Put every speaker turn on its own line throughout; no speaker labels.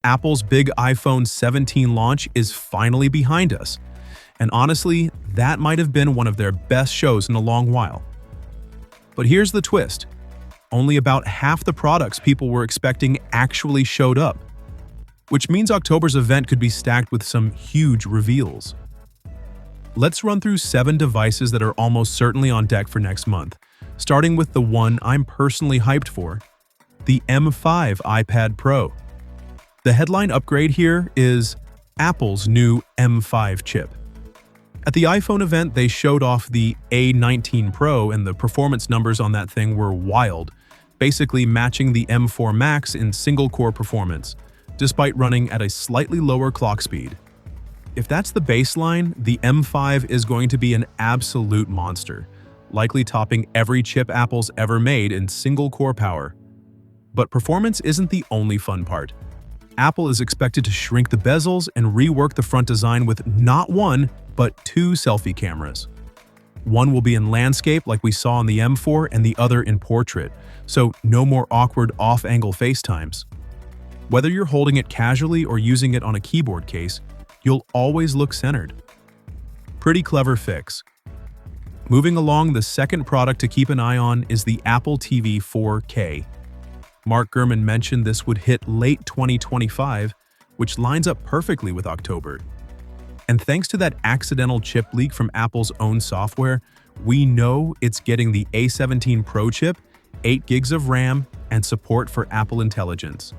Apple's big iPhone 17 launch is finally behind us, and honestly, that might have been one of their best shows in a long while. But here's the twist. Only about half the products people were expecting actually showed up, which means October's event could be stacked with some huge reveals. Let's run through 7 devices that are almost certainly on deck for next month, starting with the one I'm personally hyped for, the M5 iPad Pro. The headline upgrade here is Apple's new M5 chip. At the iPhone event, they showed off the A19 Pro, and the performance numbers on that thing were wild, basically matching the M4 Max in single-core performance, despite running at a slightly lower clock speed. If that's the baseline, the M5 is going to be an absolute monster, likely topping every chip Apple's ever made in single-core power. But performance isn't the only fun part. Apple is expected to shrink the bezels and rework the front design with not one, but 2 selfie cameras. One will be in landscape like we saw on the M4 and the other in portrait, so no more awkward off-angle FaceTimes. Whether you're holding it casually or using it on a keyboard case, you'll always look centered. Pretty clever fix. Moving along, the second product to keep an eye on is the Apple TV 4K. Mark Gurman mentioned this would hit late 2025, which lines up perfectly with October. And thanks to that accidental chip leak from Apple's own software, we know it's getting the A17 Pro chip, 8 gigs of RAM, and support for Apple Intelligence.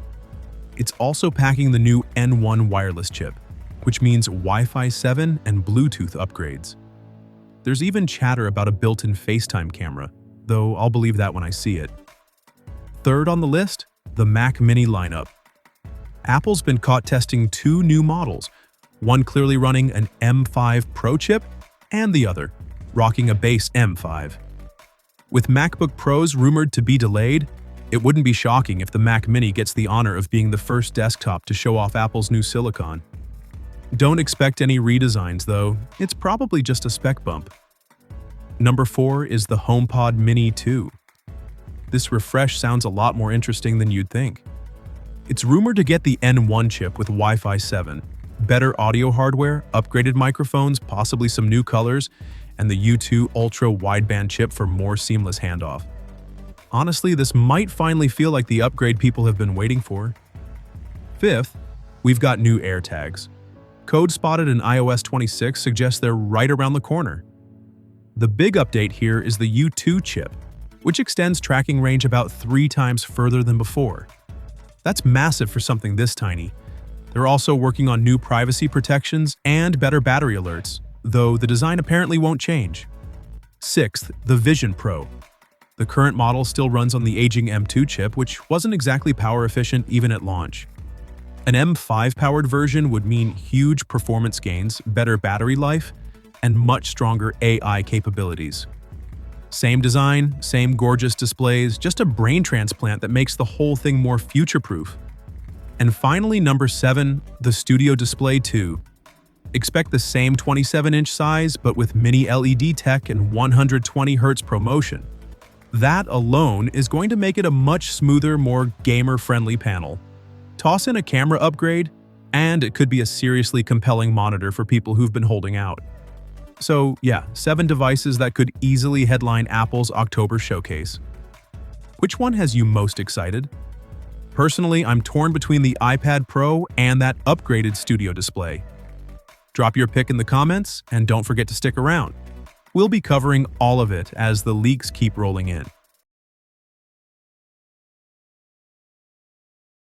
It's also packing the new N1 wireless chip, which means Wi-Fi 7 and Bluetooth upgrades. There's even chatter about a built-in FaceTime camera, though I'll believe that when I see it. Third on the list, the Mac Mini lineup. Apple's been caught testing 2 new models, one clearly running an M5 Pro chip, and the other rocking a base M5. With MacBook Pros rumored to be delayed, it wouldn't be shocking if the Mac Mini gets the honor of being the first desktop to show off Apple's new silicon. Don't expect any redesigns, though. It's probably just a spec bump. Number 4 is the HomePod Mini 2. This refresh sounds a lot more interesting than you'd think. It's rumored to get the N1 chip with Wi-Fi 7, better audio hardware, upgraded microphones, possibly some new colors, and the U2 Ultra wideband chip for more seamless handoff. Honestly, this might finally feel like the upgrade people have been waiting for. Fifth, we've got new AirTags. Code spotted in iOS 26 suggests they're right around the corner. The big update here is the U2 chip, which extends tracking range about 3 times further than before. That's massive for something this tiny. They're also working on new privacy protections and better battery alerts, though the design apparently won't change. Sixth, the Vision Pro. The current model still runs on the aging M2 chip, which wasn't exactly power efficient even at launch. An M5-powered version would mean huge performance gains, better battery life, and much stronger AI capabilities. Same design, same gorgeous displays, just a brain transplant that makes the whole thing more future-proof. And finally, number 7, the Studio Display 2. Expect the same 27-inch size, but with mini LED tech and 120Hz ProMotion. That alone is going to make it a much smoother, more gamer-friendly panel. Toss in a camera upgrade, and it could be a seriously compelling monitor for people who've been holding out. So yeah, 7 devices that could easily headline Apple's October showcase. Which one has you most excited? Personally, I'm torn between the iPad Pro and that upgraded Studio Display. Drop your pick in the comments, and don't forget to stick around. We'll be covering all of it as the leaks keep rolling in.